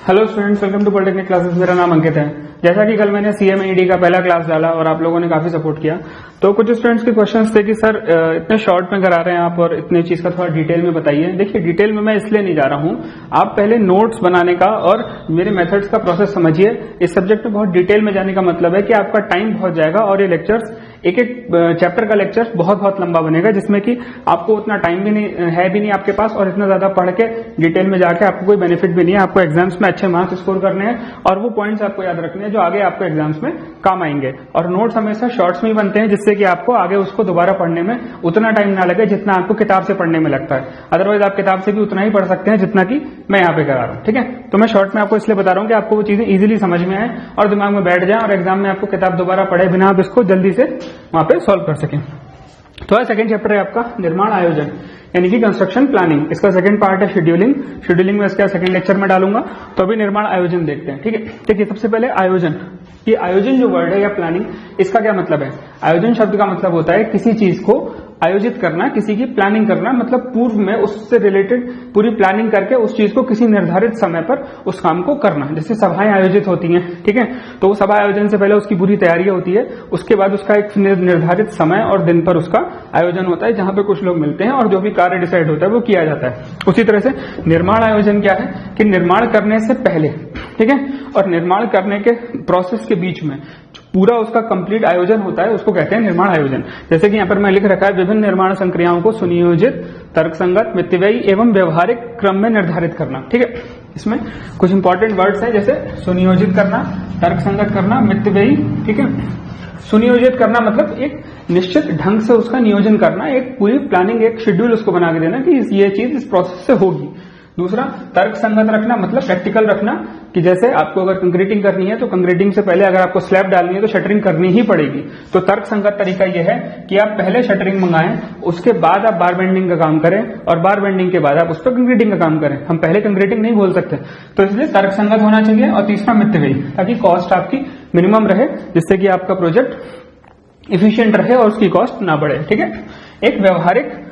Hello students, welcome to polytechnic classes. मेरा नाम अंकित है। जैसा कि कल मैंने सीएमईडी का पहला क्लास डाला और आप लोगों ने काफी सपोर्ट किया, तो कुछ स्टूडेंट्स के क्वेश्चंस थे कि सर इतने शॉर्ट में करा रहे हैं आप और इतने चीज का थोड़ा डिटेल में बताइए। देखिए, डिटेल में मैं इसलिए नहीं जा रहा हूं, आप पहले नोट्स बनाने का और मेरे मेथड्स का प्रोसेस समझिए। इस सब्जेक्ट में बहुत डिटेल में जाने का मतलब है कि आपका टाइम बहुत जाएगा और ये लेक्चर्स एक चैप्टर का लेक्चर बहुत लंबा बनेगा, जिसमें कि आपको उतना टाइम भी नहीं आपके पास, और इतना ज्यादा पढ़ के डिटेल में जाके आपको कोई बेनिफिट भी नहीं है। आपको एग्जाम्स में अच्छे मार्क्स स्कोर करने हैं और वो पॉइंट्स आपको याद रखने हैं जो आगे आपको एग्जाम्स में काम आएंगे। और नोट्स हमेशा शॉर्ट्स में ही बनते हैं, जिससे कि आपको आगे उसको दोबारा पढ़ने में उतना टाइम ना लगे जितना आपको किताब से पढ़ने में लगता है। अदरवाइज आप किताब से भी उतना ही पढ़ सकते हैं जितना कि मैं यहाँ पे करा रहा हूँ। ठीक है, तो मैं शॉर्ट में आपको इसलिए बता रहा हूँ कि आपको वो चीजें इजीली समझ में आए और दिमाग में बैठ जाए और एग्जाम में आपको किताब दोबारा पढ़े बिना आप इसको जल्दी से वहां पे सॉल्व कर सकें। तो सेकंड चैप्टर है आपका निर्माण आयोजन, यानी कि कंस्ट्रक्शन प्लानिंग। इसका सेकंड पार्ट है शेड्यूलिंग में इसका सेकंड लेक्चर में डालूंगा। तो अभी निर्माण आयोजन देखते हैं। ठीक है, देखिए सबसे पहले आयोजन। ये आयोजन जो वर्ड है या प्लानिंग, इसका क्या मतलब है? आयोजन शब्द का मतलब होता है किसी चीज को आयोजित करना, किसी की प्लानिंग करना, मतलब पूर्व में उससे रिलेटेड पूरी प्लानिंग करके उस चीज को किसी निर्धारित समय पर उस काम को करना। जैसे सभाएं आयोजित होती हैं, ठीक है, तो सभा आयोजन से पहले उसकी पूरी तैयारी होती है, उसके बाद उसका एक निर्धारित समय और दिन पर उसका आयोजन होता है, जहां पे कुछ लोग मिलते हैं और जो भी कार्य डिसाइड होता है वो किया जाता है। उसी तरह से निर्माण आयोजन क्या है कि निर्माण करने से पहले, ठीक है, और निर्माण करने के प्रोसेस के बीच में पूरा उसका कंप्लीट आयोजन होता है, उसको कहते हैं निर्माण आयोजन। जैसे कि यहाँ पर मैं लिख रखा है, विभिन्न निर्माण संक्रियाओं को सुनियोजित, तर्कसंगत, मितव्ययी एवं व्यवहारिक क्रम में निर्धारित करना। ठीक है, इसमें कुछ इंपॉर्टेंट वर्ड्स हैं, जैसे सुनियोजित करना, तर्कसंगत करना, मितव्ययी। ठीक है, सुनियोजित करना मतलब एक निश्चित ढंग से उसका नियोजन करना, एक पूरी प्लानिंग, एक शेड्यूल उसको बना के देना कि ये चीज इस प्रोसेस से होगी। दूसरा, तर्क संगत रखना मतलब प्रैक्टिकल रखना, कि जैसे आपको अगर कंक्रीटिंग करनी है तो कंक्रीटिंग से पहले अगर आपको स्लैब डालनी है तो शटरिंग करनी ही पड़ेगी। तो तर्क संगत तरीका यह है कि आप पहले शटरिंग मंगाएं, उसके बाद आप बार बेंडिंग का काम करें और बार बेंडिंग के बाद आप उस पर कंक्रीटिंग का काम करें। हम पहले कंक्रीटिंग नहीं बोल सकते, तो इसलिए तर्क संगत होना चाहिए। और तीसरा, मितव्ययी, ताकि कॉस्ट आपकी मिनिमम रहे, जिससे कि आपका प्रोजेक्ट इफिशियंट रहे और उसकी कॉस्ट ना बढ़े। ठीक है, एक व्यवहारिक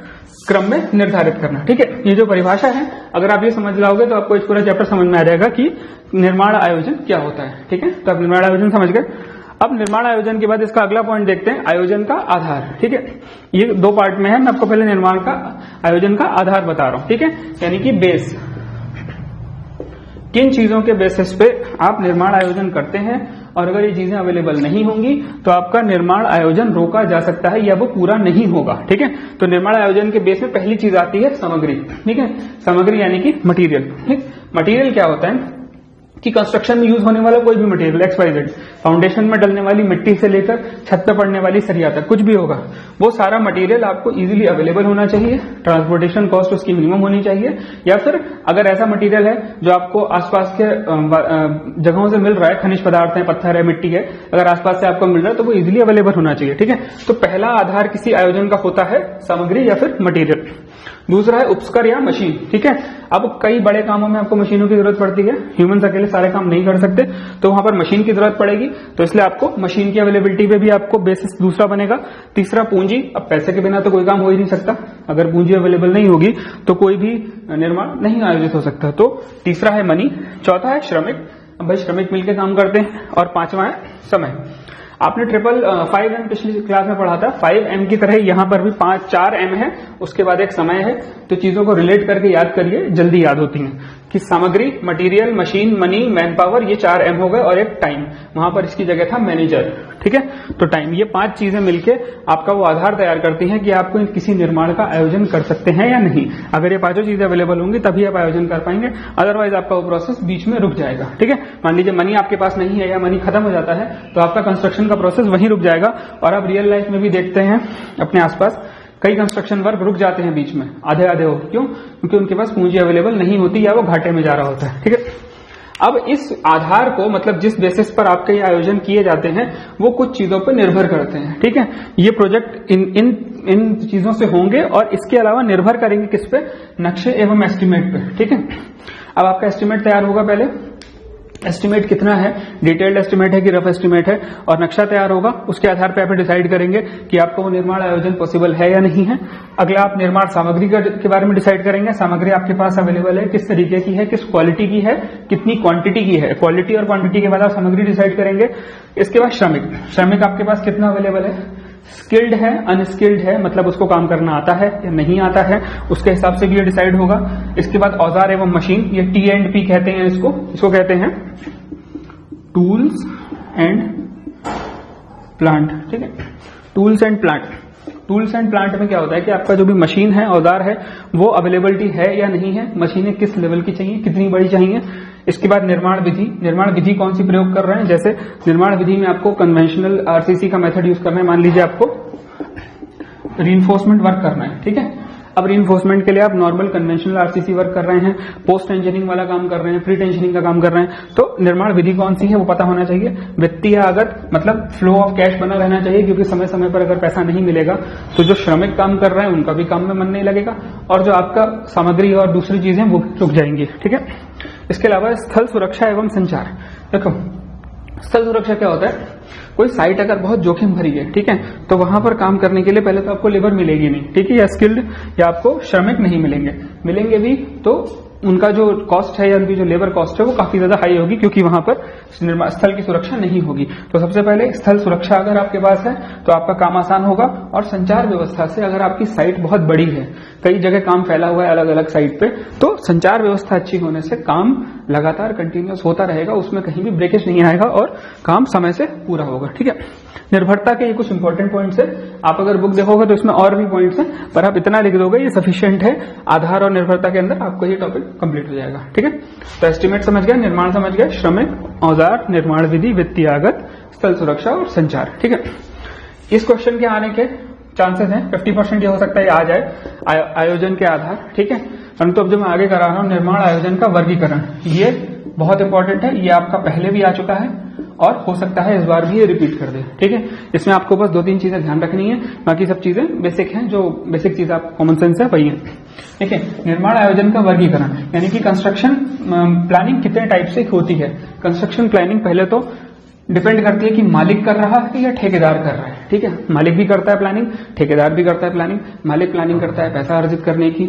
क्रम में निर्धारित करना। ठीक है, ये जो परिभाषा है, अगर आप ये समझ लाओगे तो आपको इस पूरा चैप्टर समझ में आ जाएगा कि निर्माण आयोजन क्या होता है। ठीक है, तो आप निर्माण आयोजन समझ गए। अब निर्माण आयोजन के बाद इसका अगला पॉइंट देखते हैं, आयोजन का आधार। ठीक है, ये दो पार्ट में है। मैं आपको पहले निर्माण का आयोजन का आधार बता रहा हूं। ठीक है, यानी कि बेस, किन चीजों के बेसिस पे आप निर्माण आयोजन करते हैं, और अगर ये चीजें अवेलेबल नहीं होंगी तो आपका निर्माण आयोजन रोका जा सकता है या वो पूरा नहीं होगा। ठीक है, तो निर्माण आयोजन के बेस में पहली चीज आती है सामग्री। ठीक है, सामग्री यानी कि मटेरियल। ठीक, मटेरियल क्या होता है कि कंस्ट्रक्शन में यूज होने वाला कोई भी मटेरियल, XYZ, फाउंडेशन में डलने वाली मिट्टी से लेकर छत पे पड़ने वाली सरिया तक कुछ भी होगा, वो सारा मटेरियल आपको इजीली अवेलेबल होना चाहिए। ट्रांसपोर्टेशन कॉस्ट उसकी मिनिमम होनी चाहिए, या फिर अगर ऐसा मटेरियल है जो आपको आसपास के जगहों से मिल रहा है, खनिज पदार्थ है, पत्थर है, मिट्टी है, अगर आसपास से आपको मिल रहा है तो वो इजीली अवेलेबल होना चाहिए। ठीक है, तो पहला आधार किसी आयोजन का होता है सामग्री या फिर मटेरियल। दूसरा है उपस्कर या मशीन। ठीक है, अब कई बड़े कामों में आपको मशीनों की जरूरत पड़ती है, ह्यूमंस अकेले सारे काम नहीं कर सकते, तो वहां पर मशीन की जरूरत पड़ेगी, तो इसलिए आपको मशीन की अवेलेबिलिटी पे भी आपको बेसिस दूसरा बनेगा। तीसरा, पूंजी। अब पैसे के बिना तो कोई काम हो ही नहीं सकता, अगर पूंजी अवेलेबल नहीं होगी तो कोई भी निर्माण नहीं आयोजित हो सकता, तो तीसरा है मनी। चौथा है श्रमिक, अब भाई श्रमिक मिलकर काम करते हैं। और पांचवा है समय। आपने 5M पिछली क्लास में पढ़ा था, 5M की तरह यहां पर भी 4M है, उसके बाद एक समय है। तो चीजों को रिलेट करके याद करिए, जल्दी याद होती हैं कि सामग्री, material, machine, money, man power, ये 4M हो गए, और एक टाइम, वहां पर इसकी जगह था मैनेजर। ठीक है, तो टाइम, ये 5 चीजें मिलके आपका वो आधार तैयार करती हैं कि आप किसी निर्माण का आयोजन कर सकते हैं या नहीं। अगर ये 5 चीजें अवेलेबल होंगी तभी आप आयोजन कर पाएंगे, अदरवाइज आपका वो प्रोसेस बीच में रुक जाएगा। ठीक है, मान लीजिए मनी आपके पास नहीं है या मनी खत्म हो जाता है तो आपका कंस्ट्रक्शन का प्रोसेस वहीं रुक जाएगा। और आप रियल लाइफ में भी देखते हैं अपने आसपास, कई कंस्ट्रक्शन वर्क रुक जाते हैं बीच में, आधे आधे हो। क्यों? क्योंकि उनके पास पूंजी अवेलेबल नहीं होती या वो घाटे में जा रहा होता है। ठीक है, अब इस आधार को, मतलब जिस बेसिस पर आपके ये आयोजन किए जाते हैं, वो कुछ चीजों पर निर्भर करते हैं। ठीक है, ये प्रोजेक्ट इन चीजों से होंगे, और इसके अलावा निर्भर करेंगे किस पे? नक्शे एवं एस्टिमेट पे। ठीक है, अब आपका एस्टिमेट तैयार होगा पहले, एस्टिमेट कितना है, डिटेल्ड एस्टिमेट है कि रफ एस्टिमेट है, और नक्शा तैयार होगा। उसके आधार पे आप डिसाइड करेंगे कि आपको वो निर्माण आयोजन पॉसिबल है या नहीं है। अगला आप निर्माण सामग्री के बारे में डिसाइड करेंगे। सामग्री आपके पास अवेलेबल है, किस तरीके की है, किस क्वालिटी की है, कितनी क्वांटिटी की है। क्वालिटी और क्वांटिटी के बाद आप सामग्री डिसाइड करेंगे। इसके बाद श्रमिक आपके पास कितना अवेलेबल है, स्किल्ड है, अनस्किल्ड है, मतलब उसको काम करना आता है या नहीं आता है, उसके हिसाब से भी ये डिसाइड होगा। इसके बाद औजार एवं मशीन, ये T&P कहते हैं इसको कहते हैं टूल्स एंड प्लांट। ठीक है, tools and plant. Tools and plant में क्या होता है कि आपका जो भी मशीन है, औजार है, वो अवेलेबिलिटी है या नहीं है, मशीनें किस लेवल की चाहिए, कितनी बड़ी चाहिए। इसके बाद निर्माण विधि। निर्माण विधि कौन सी प्रयोग कर रहे हैं, जैसे निर्माण विधि में आपको कन्वेंशनल आरसीसी का मेथड यूज करना है। मान लीजिए आपको रीइंफोर्समेंट वर्क करना है, ठीक है। अब रीइंफोर्समेंट के लिए आप नॉर्मल कन्वेंशनल आरसीसी वर्क कर रहे हैं, पोस्ट टेंशनिंग वाला काम कर रहे हैं, प्री टेंशनिंग का काम कर रहे हैं, तो निर्माण विधि कौन सी है वो पता होना चाहिए। वित्तीय आगत मतलब फ्लो ऑफ कैश बना रहना चाहिए, क्योंकि समय समय पर अगर पैसा नहीं मिलेगा तो जो श्रमिक काम कर रहे हैं उनका भी काम में मन नहीं लगेगा, और जो आपका सामग्री और दूसरी चीजें वो रुक जाएंगी। ठीक है, इसके अलावा स्थल सुरक्षा एवं संचार। देखो, स्थल सुरक्षा क्या होता है, कोई साइट अगर बहुत जोखिम भरी है, ठीक है, तो वहां पर काम करने के लिए पहले तो आपको लेबर मिलेगी नहीं, ठीक है, या स्किल्ड, या आपको श्रमिक नहीं मिलेंगे भी तो उनका जो कॉस्ट है या उनकी जो लेबर कॉस्ट है वो काफी ज्यादा हाई होगी, क्योंकि वहां पर स्थल की सुरक्षा नहीं होगी। तो सबसे पहले स्थल सुरक्षा अगर आपके पास है तो आपका काम आसान होगा। और संचार व्यवस्था से, अगर आपकी साइट बहुत बड़ी है, कई जगह काम फैला हुआ है अलग अलग साइट पे, तो संचार व्यवस्था अच्छी होने से काम लगातार कंटिन्यूअस होता रहेगा, उसमें कहीं भी ब्रेकेज नहीं आएगा और काम समय से पूरा होगा। ठीक है, निर्भरता के ये कुछ इंपॉर्टेंट पॉइंट्स है। आप अगर बुक देखोगे तो इसमें और भी पॉइंट्स हैं, पर आप इतना लिख दोगे ये सफिशिएंट है। आधार और निर्भरता के अंदर आपको ये टॉपिक कंप्लीट हो जाएगा। ठीक है, तो एस्टिमेट समझ गए, निर्माण समझ गए, श्रमिक, औजार, निर्माण विधि, वित्तीय आगत, स्थल सुरक्षा और संचार। ठीक है, इस क्वेश्चन के आने के चांसेस हैं 50% ये हो सकता है आ जाए आयोजन के आधार। ठीक है, परंतु अब जो मैं आगे करा रहा हूं, निर्माण आयोजन का वर्गीकरण, ये बहुत इंपॉर्टेंट है। ये आपका पहले भी आ चुका है और हो सकता है इस बार भी ये रिपीट कर दे। ठीक है, इसमें आपको बस 2-3 चीजें ध्यान रखनी है, बाकी सब चीजें बेसिक हैं, जो बेसिक चीज आप कॉमन सेंस है वही है। ठीक है, निर्माण आयोजन का वर्गीकरण, यानी कि कंस्ट्रक्शन प्लानिंग कितने टाइप से होती है। कंस्ट्रक्शन प्लानिंग पहले तो डिपेंड करती है कि मालिक कर रहा है या ठेकेदार कर रहा है। ठीक है, मालिक भी करता है प्लानिंग, ठेकेदार भी करता है प्लानिंग। मालिक प्लानिंग करता है पैसा अर्जित करने की,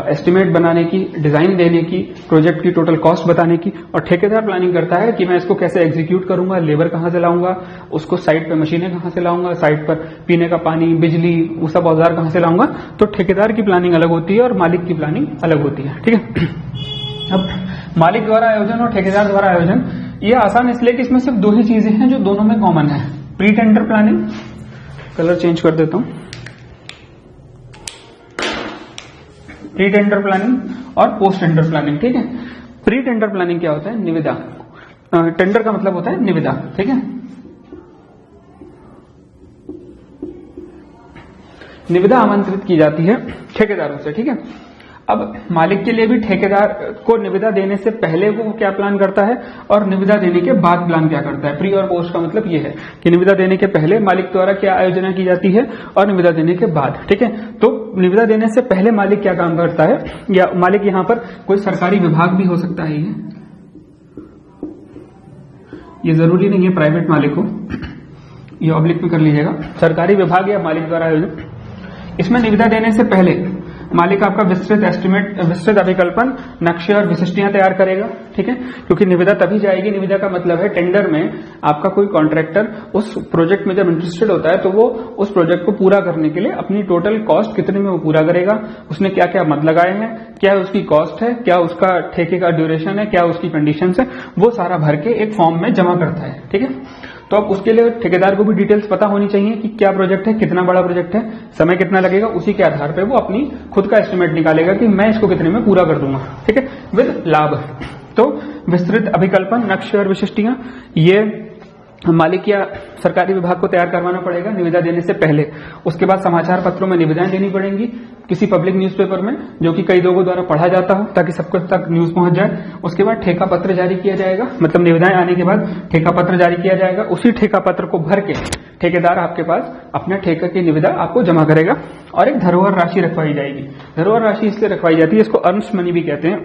एस्टिमेट बनाने की, डिजाइन देने की, प्रोजेक्ट की टोटल कॉस्ट बताने की, और ठेकेदार प्लानिंग करता है कि मैं इसको कैसे एग्जीक्यूट करूंगा, लेबर कहां से लाऊंगा, उसको साइट पे मशीनें कहां से लाऊंगा, साइट पर पीने का पानी, बिजली, वो सब औजार कहां से लाऊंगा। तो ठेकेदार की प्लानिंग अलग होती है और मालिक की प्लानिंग अलग होती है। ठीक है, अब मालिक द्वारा आयोजन और ठेकेदार द्वारा आयोजन, ये आसान इसलिए कि इसमें सिर्फ 2 ही चीजें हैं जो दोनों में कॉमन है। Pre tender planning, colour change कर देता हूं, प्री टेंडर प्लानिंग और पोस्ट टेंडर प्लानिंग। ठीक है, प्री टेंडर प्लानिंग क्या होता है, निविदा, टेंडर का मतलब होता है निविदा। ठीक है, निविदा आमंत्रित की जाती है ठेकेदारों से। ठीक है, अब मालिक के लिए भी ठेकेदार को निविदा देने से पहले वो क्या प्लान करता है और निविदा देने के बाद प्लान क्या करता है। प्री और पोस्ट का मतलब ये है कि निविदा देने के पहले मालिक द्वारा क्या आयोजना की जाती है और निविदा देने के बाद। ठीक है, तो निविदा देने से पहले मालिक क्या काम करता है, या मालिक यहां पर कोई सरकारी विभाग भी हो सकता है, ये जरूरी नहीं है प्राइवेट मालिक हो, ये ऑब्लिक में कर लीजिएगा, सरकारी विभाग या मालिक द्वारा आयोजन। इसमें निविदा देने से पहले मालिक आपका विस्तृत एस्टिमेट, विस्तृत अभिकल्पन, नक्शे और विशिष्टियां तैयार करेगा। ठीक है, क्योंकि निविदा तभी जाएगी, निविदा का मतलब है टेंडर में आपका कोई कॉन्ट्रैक्टर उस प्रोजेक्ट में जब इंटरेस्टेड होता है तो वो उस प्रोजेक्ट को पूरा करने के लिए अपनी टोटल कॉस्ट कितने में वो पूरा करेगा, उसने क्या क्या मद लगाए हैं, क्या उसकी कॉस्ट है, क्या उसका ठेके का ड्यूरेशन है, क्या उसकी कंडीशंस है, वो सारा भर के एक फॉर्म में जमा करता है। ठीक है, तो अब उसके लिए ठेकेदार को भी डिटेल्स पता होनी चाहिए कि क्या प्रोजेक्ट है, कितना बड़ा प्रोजेक्ट है, समय कितना लगेगा, उसी के आधार पे वो अपनी खुद का एस्टिमेट निकालेगा कि मैं इसको कितने में पूरा कर दूंगा। ठीक है, विद लाभ। तो विस्तृत अभिकल्पन, नक्शे और विशिष्टियां, ये मालिक या सरकारी विभाग को तैयार करवाना पड़ेगा निविदा देने से पहले। उसके बाद समाचार पत्रों में निविदाएं देनी पड़ेंगी, किसी पब्लिक न्यूज़पेपर में जो कि कई लोगों द्वारा पढ़ा जाता हो ताकि सबको तक न्यूज पहुंच जाए। उसके बाद ठेका पत्र जारी किया जाएगा, मतलब निविदाएं आने के बाद ठेका पत्र जारी किया जाएगा। उसी ठेका पत्र को भर के ठेकेदार आपके पास अपने ठेके की निविदा आपको जमा करेगा और एक धरोहर राशि रखवाई जाएगी। धरोहर राशि इसलिए रखवाई जाती है, इसको अर्न्स मनी भी कहते हैं,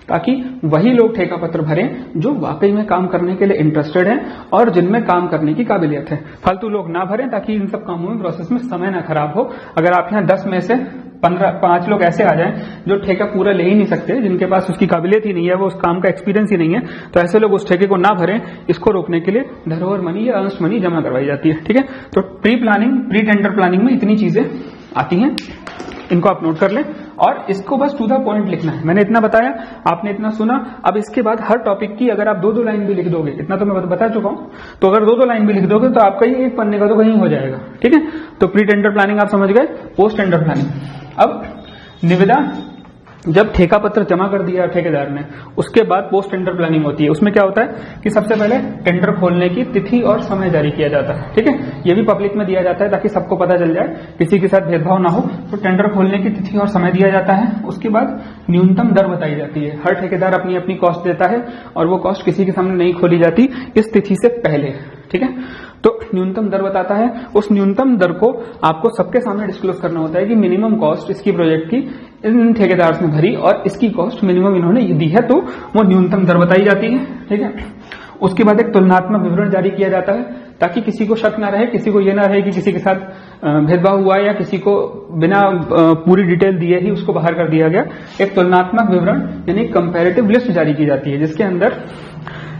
ताकि वही लोग ठेका पत्र भरें जो वाकई में काम करने के लिए इंटरेस्टेड हैं और जिनमें काम करने की काबिलियत है। फालतू लोग ना भरें ताकि इन सब कामों में प्रोसेस में समय ना खराब हो। अगर आप यहाँ 10 में से 5 लोग ऐसे आ जाएं जो ठेका पूरा ले ही नहीं सकते, जिनके पास उसकी काबिलियत ही नहीं है, वो उस काम का एक्सपीरियंस ही नहीं है, तो ऐसे लोग उस ठेके को ना भरें। इसको रोकने के लिए धरोहर मनी या अर्न्स मनी जमा करवाई जाती है। ठीक है, तो प्री टेंडर प्लानिंग में इतनी चीजें आती हैं, इनको आप नोट कर लें और इसको बस टू द पॉइंट लिखना है। मैंने इतना बताया, आपने इतना सुना। अब इसके बाद हर टॉपिक की अगर आप 2-2 लाइन भी लिख दोगे, इतना तो मैं बता चुका हूं, तो अगर 2-2 लाइन भी लिख दोगे तो आपका ये एक पन्ने का तो कहीं हो जाएगा। ठीक है, तो प्री टेंडर प्लानिंग आप समझ गए। पोस्ट टेंडर प्लानिंग, अब निविदा जब ठेका पत्र जमा कर दिया ठेकेदार ने, उसके बाद पोस्ट टेंडर प्लानिंग होती है। उसमें क्या होता है कि सबसे पहले टेंडर खोलने की तिथि और समय जारी किया जाता है। ठीक है, ये भी पब्लिक में दिया जाता है ताकि सबको पता चल जाए, किसी के साथ भेदभाव ना हो। तो टेंडर खोलने की तिथि और समय दिया जाता है। उसके बाद न्यूनतम दर बताई जाती है। हर ठेकेदार अपनी अपनी कॉस्ट देता है और वो कॉस्ट किसी के सामने नहीं खोली जाती इस तिथि से पहले। ठीक है, तो न्यूनतम दर बताता है। उस न्यूनतम दर को आपको सबके सामने डिस्क्लोज करना होता है कि मिनिमम कॉस्ट इसकी प्रोजेक्ट की इन ठेकेदार ने भरी और इसकी कॉस्ट मिनिमम इन्होंने दी है, तो वो न्यूनतम दर बताई जाती है। ठीक है, उसके बाद एक तुलनात्मक विवरण जारी किया जाता है ताकि किसी को शक ना रहे, किसी को ये ना रहे कि किसी के साथ भेदभाव हुआ या किसी को बिना पूरी डिटेल दिए ही उसको बाहर कर दिया गया। एक तुलनात्मक विवरण यानी कंपैरेटिव लिस्ट जारी की जाती है, जिसके अंदर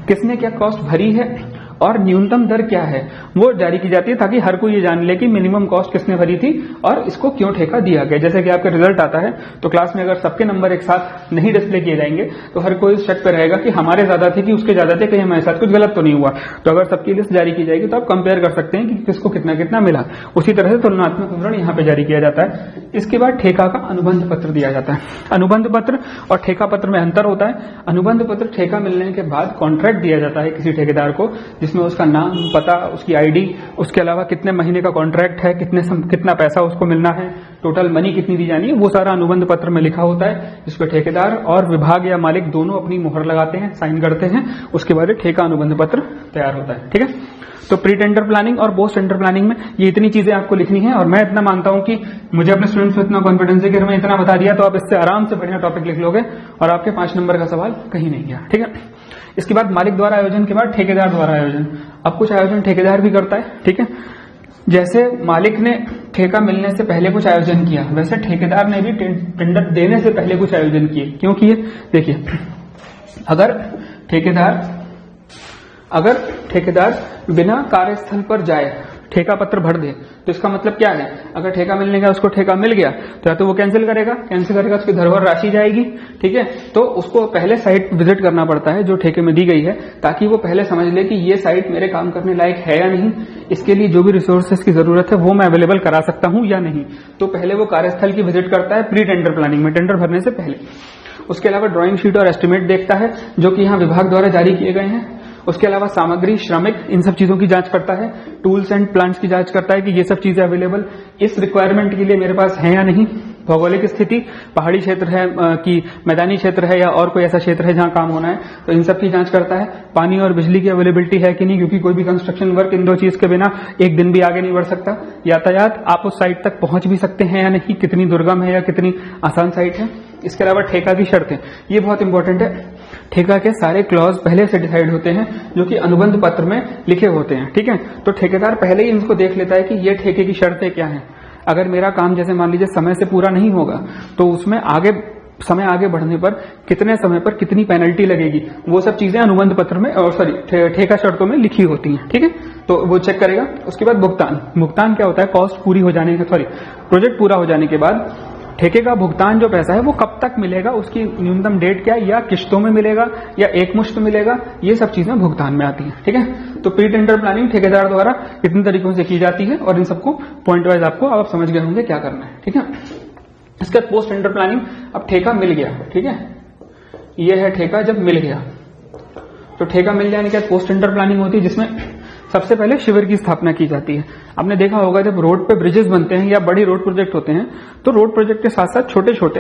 किसने क्या कॉस्ट भरी है और न्यूनतम दर क्या है वो जारी की जाती है, ताकि हर कोई ये जान ले कि मिनिमम कॉस्ट किसने भरी थी और इसको क्यों ठेका दिया गया। जैसे कि आपका रिजल्ट आता है तो क्लास में अगर सबके नंबर एक साथ नहीं डिस्प्ले किए जाएंगे तो हर कोई शक पे रहेगा कि हमारे ज्यादा थे कि उसके ज्यादा थे, कहीं हमारे साथ कुछ गलत तो नहीं हुआ। तो अगर सबकी लिस्ट जारी की जाएगी तो आप कंपेयर कर सकते हैं कि किसको कितना कितना मिला। उसी तरह से तुलनात्मक विवरण यहाँ पे जारी किया जाता है। इसके बाद ठेका का अनुबंध पत्र दिया जाता है। अनुबंध पत्र और ठेका पत्र में अंतर होता है। अनुबंध पत्र ठेका मिलने के बाद कॉन्ट्रैक्ट दिया जाता है किसी ठेकेदार को, जिसमें उसका नाम, पता, उसकी आईडी, उसके अलावा कितने महीने का कॉन्ट्रैक्ट है, कितना पैसा उसको मिलना है, टोटल मनी कितनी दी जानी है, वो सारा अनुबंध पत्र में लिखा होता है। इस पर ठेकेदार और विभाग या मालिक दोनों अपनी मुहर लगाते हैं, साइन करते हैं। उसके बाद ठेका अनुबंध पत्र तैयार होता है। ठीक है, तो प्री टेंडर प्लानिंग और पोस्ट टेंडर प्लानिंग में ये इतनी चीजें आपको लिखनी है। और मैं इतना मानता हूं कि मुझे अपने स्टूडेंट्स को इतना कॉन्फिडेंस है कि मैं इतना बता दिया तो आप इससे आराम से बढ़िया टॉपिक लिख लोगे और आपके 5 नंबर का सवाल कहीं नहीं गया। ठीक है, इसके बाद मालिक द्वारा आयोजन के बाद ठेकेदार द्वारा आयोजन। अब कुछ आयोजन ठेकेदार भी करता है। ठीक है, जैसे मालिक ने ठेका मिलने से पहले कुछ आयोजन किया, वैसे ठेकेदार ने भी टेंडर देने से पहले कुछ आयोजन किए। क्यों किए? देखिए, अगर ठेकेदार बिना कार्यस्थल पर जाए ठेका पत्र भर दे तो इसका मतलब क्या है? अगर ठेका मिलने का उसको ठेका मिल गया तो या तो वो कैंसिल करेगा, उसकी धरोहर राशि जाएगी। ठीक है, तो उसको पहले साइट विजिट करना पड़ता है जो ठेके में दी गई है, ताकि वो पहले समझ ले कि ये साइट मेरे काम करने लायक है या नहीं, इसके लिए जो भी रिसोर्सेस की जरूरत है वो मैं अवेलेबल करा सकता हूं या नहीं। तो पहले वो कार्यस्थल की विजिट करता है प्री टेंडर प्लानिंग में, टेंडर भरने से पहले। उसके अलावा ड्राइंग शीट और एस्टिमेट देखता है जो कि यहाँ विभाग द्वारा जारी किए गए हैं। उसके अलावा सामग्री, श्रमिक, इन सब चीजों की जांच करता है। टूल्स एंड प्लांट्स की जांच करता है कि ये सब चीजें अवेलेबल इस रिक्वायरमेंट के लिए मेरे पास है या नहीं। भौगोलिक स्थिति, पहाड़ी क्षेत्र है कि मैदानी क्षेत्र है या और कोई ऐसा क्षेत्र है जहां काम होना है, तो इन सब की जांच करता है। पानी और बिजली की अवेलेबिलिटी है कि नहीं, क्योंकि कोई भी कंस्ट्रक्शन वर्क इन 2 चीज के बिना एक दिन भी आगे नहीं बढ़ सकता। यातायात, आप उस साइट तक पहुंच भी सकते हैं या नहीं, कितनी दुर्गम है या कितनी आसान साइट है। इसके अलावा ठेका की शर्तें, ये बहुत इंपॉर्टेंट है। ठेका के सारे क्लॉज पहले से डिसाइड होते हैं जो कि अनुबंध पत्र में लिखे होते हैं। ठीक है, तो ठेकेदार पहले ही इनको देख लेता है कि ये ठेके की शर्तें क्या हैं। अगर मेरा काम जैसे मान लीजिए समय से पूरा नहीं होगा तो उसमें समय आगे बढ़ने पर कितने समय पर कितनी पेनल्टी लगेगी, वो सब चीजें अनुबंध पत्र में और ठेका शर्तों में लिखी होती हैं। ठीक है, तो वो चेक करेगा। उसके बाद भुगतान क्या होता है? कॉस्ट पूरी हो जाने के प्रोजेक्ट पूरा हो जाने के बाद ठेके का भुगतान जो पैसा है वो कब तक मिलेगा, उसकी न्यूनतम डेट क्या है, या किश्तों में मिलेगा या एक मुश्त मिलेगा, ये सब चीजें भुगतान में आती हैं। ठीक है, तो प्री टेंडर प्लानिंग ठेकेदार द्वारा कितने तरीकों से की जाती है और इन सबको पॉइंट वाइज आपको आप समझ गए होंगे क्या करना है। ठीक है, इसके बाद पोस्ट टेंडर प्लानिंग। अब ठेका मिल गया, ठीक है, ये है ठेका जब मिल गया, तो ठेका मिल जाने के बाद पोस्ट टेंडर प्लानिंग होती है जिसमें सबसे पहले शिविर की स्थापना की जाती है। आपने देखा होगा जब रोड पे ब्रिजेस बनते हैं या बड़ी रोड प्रोजेक्ट होते हैं तो रोड प्रोजेक्ट के साथ साथ छोटे छोटे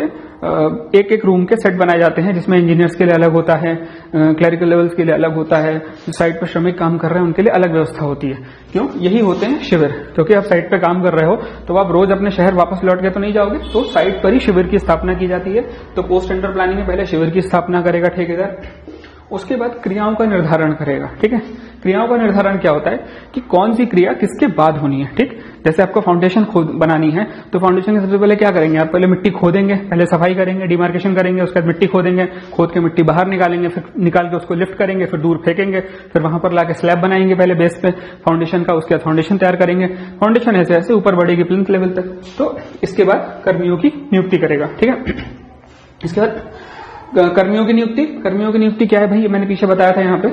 एक एक रूम के सेट बनाए जाते हैं, जिसमें इंजीनियर्स के लिए अलग होता है, क्लरिकल लेवल्स के लिए अलग होता है, साइट पर श्रमिक काम कर रहे हैं उनके लिए अलग व्यवस्था होती है। क्यों? यही होते हैं शिविर। क्योंकि आप साइट पे काम कर रहे हो तो आप रोज अपने शहर वापस लौट के तो नहीं जाओगे, तो साइट पर ही शिविर की स्थापना की जाती है। तो पोस्ट टेंडर प्लानिंग में पहले शिविर की स्थापना करेगा ठेकेदार, उसके बाद क्रियाओं का निर्धारण करेगा। ठीक है, क्रियाओं का निर्धारण क्या होता है कि कौन सी क्रिया किसके बाद होनी है। ठीक, जैसे आपको फाउंडेशन बनानी है तो फाउंडेशन के सबसे पहले क्या करेंगे, आप पहले मिट्टी खोदेंगे, पहले सफाई करेंगे, डिमार्केशन करेंगे, उसके बाद मिट्टी खोदेंगे, खोद के मिट्टी बाहर निकालेंगे, फिर निकाल के उसको लिफ्ट करेंगे, फिर दूर फेंकेंगे, फिर वहां पर लाके स्लैब बनाएंगे पहले बेस पे फाउंडेशन का, उसके बाद फाउंडेशन तैयार करेंगे, फाउंडेशन ऐसे ऐसे ऊपर बढ़ेगी प्लिंथ लेवल तक। तो इसके बाद कर्मियों की नियुक्ति करेगा। ठीक है, इसके बाद कर्मियों की नियुक्ति क्या है भाई, मैंने पीछे बताया था यहाँ पे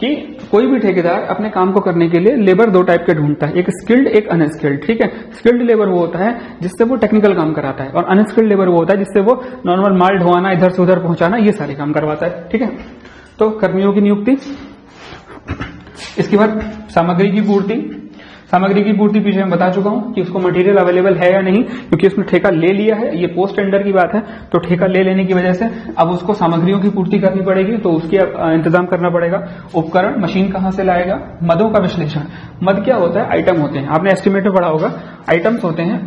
कि कोई भी ठेकेदार अपने काम को करने के लिए लेबर दो टाइप के ढूंढता है, एक स्किल्ड एक अनस्किल्ड। ठीक है, स्किल्ड लेबर वो होता है जिससे वो टेक्निकल काम कराता है, और अनस्किल्ड लेबर वो होता है जिससे वो नॉर्मल माल ढोवाना, इधर से उधर पहुंचाना, ये सारे काम करवाता है। ठीक है, तो कर्मियों की नियुक्ति। इसके बाद सामग्री की पूर्ति पीछे मैं बता चुका हूं कि उसको मटेरियल अवेलेबल है या नहीं, क्योंकि उसने ठेका ले लिया है, ये पोस्ट टेंडर की बात है। तो ठेका ले लेने की वजह से अब उसको सामग्रियों की पूर्ति करनी पड़ेगी, तो उसकी इंतजाम करना पड़ेगा। उपकरण, मशीन कहां से लाएगा। मदों का विश्लेषण। मद क्या होता है, आइटम होते हैं, आपने एस्टिमेट में पढ़ा होगा, आइटम्स होते हैं।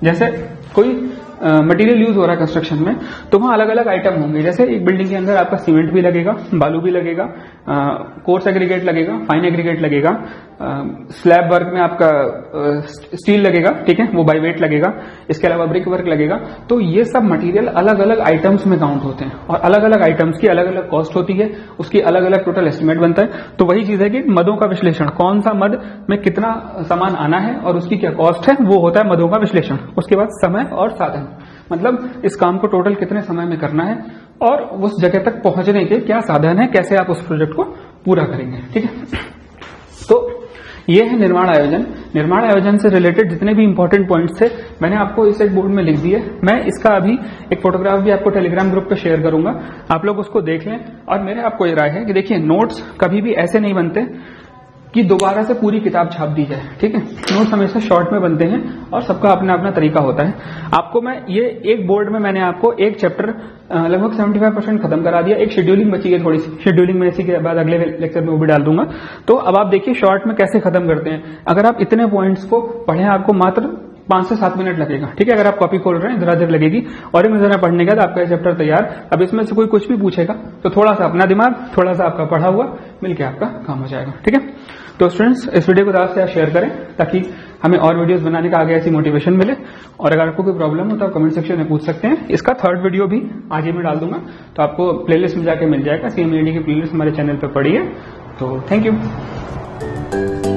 जैसे कोई मटेरियल यूज हो रहा है कंस्ट्रक्शन में तो वहां अलग अलग आइटम होंगे। जैसे एक बिल्डिंग के अंदर आपका सीमेंट भी लगेगा, बालू भी लगेगा, कोर्स एग्रीगेट लगेगा, फाइन एग्रीगेट लगेगा, स्लैब वर्क में आपका स्टील लगेगा, ठीक है, वो बाय वेट लगेगा, इसके अलावा ब्रिक वर्क लगेगा। तो ये सब मटेरियल अलग अलग आइटम्स में काउंट होते हैं और अलग अलग आइटम्स की अलग अलग कॉस्ट होती है, उसकी अलग अलग टोटल एस्टिमेट बनता है। तो वही चीज है कि मदों का विश्लेषण, कौन सा मद में कितना सामान आना है और उसकी क्या कॉस्ट है, वो होता है मदों का विश्लेषण। उसके बाद समय और साधन, मतलब इस काम को टोटल कितने समय में करना है और उस जगह तक पहुंचने के क्या साधन है, कैसे आप उस प्रोजेक्ट को पूरा करेंगे। ठीक है, तो ये है निर्माण आयोजन। निर्माण आयोजन से रिलेटेड जितने भी इंपॉर्टेंट पॉइंट्स थे मैंने आपको इस एक बोर्ड में लिख दिए। मैं इसका अभी एक फोटोग्राफ भी आपको टेलीग्राम ग्रुप पे शेयर करूंगा, आप लोग उसको देख लें। और मेरे आपको ये राय है कि देखिए, नोट्स कभी भी ऐसे नहीं बनते कि दोबारा से पूरी किताब छाप दी जाए। ठीक है, नोट्स हमेशा शॉर्ट में बनते हैं और सबका अपना अपना तरीका होता है। आपको मैं ये एक बोर्ड में मैंने आपको एक चैप्टर लगभग 75% खत्म करा दिया, एक शेड्यूलिंग बची है थोड़ी सी, शेड्यूलिंग में इसी के बाद अगले लेक्चर में वो भी डाल दूंगा। तो अब आप देखिए शॉर्ट में कैसे खत्म करते हैं। अगर आप इतने पॉइंट्स को पढ़ें आपको मात्र 5 से 7 मिनट लगेगा। ठीक है, अगर आप कॉपी खोल रहे हैं जरा देर लगेगी, और एक नजर पढ़ने के बाद आपका चैप्टर तैयार। अब इसमें से कोई कुछ भी पूछेगा तो थोड़ा सा अपना दिमाग, थोड़ा सा आपका पढ़ा हुआ मिलकर आपका काम हो जाएगा। ठीक है, तो स्टूडेंट्स इस वीडियो को ज़्यादा से शेयर करें ताकि हमें और वीडियोस बनाने का आगे ऐसी मोटिवेशन मिले। और अगर आपको कोई प्रॉब्लम हो तो आप कमेंट सेक्शन में पूछ सकते हैं। इसका 3rd वीडियो भी आज ही मैं डाल दूंगा, तो आपको प्लेलिस्ट में जाके मिल जाएगा। CMAED की प्लेलिस्ट हमारे चैनल पर पड़ी है। तो थैंक यू।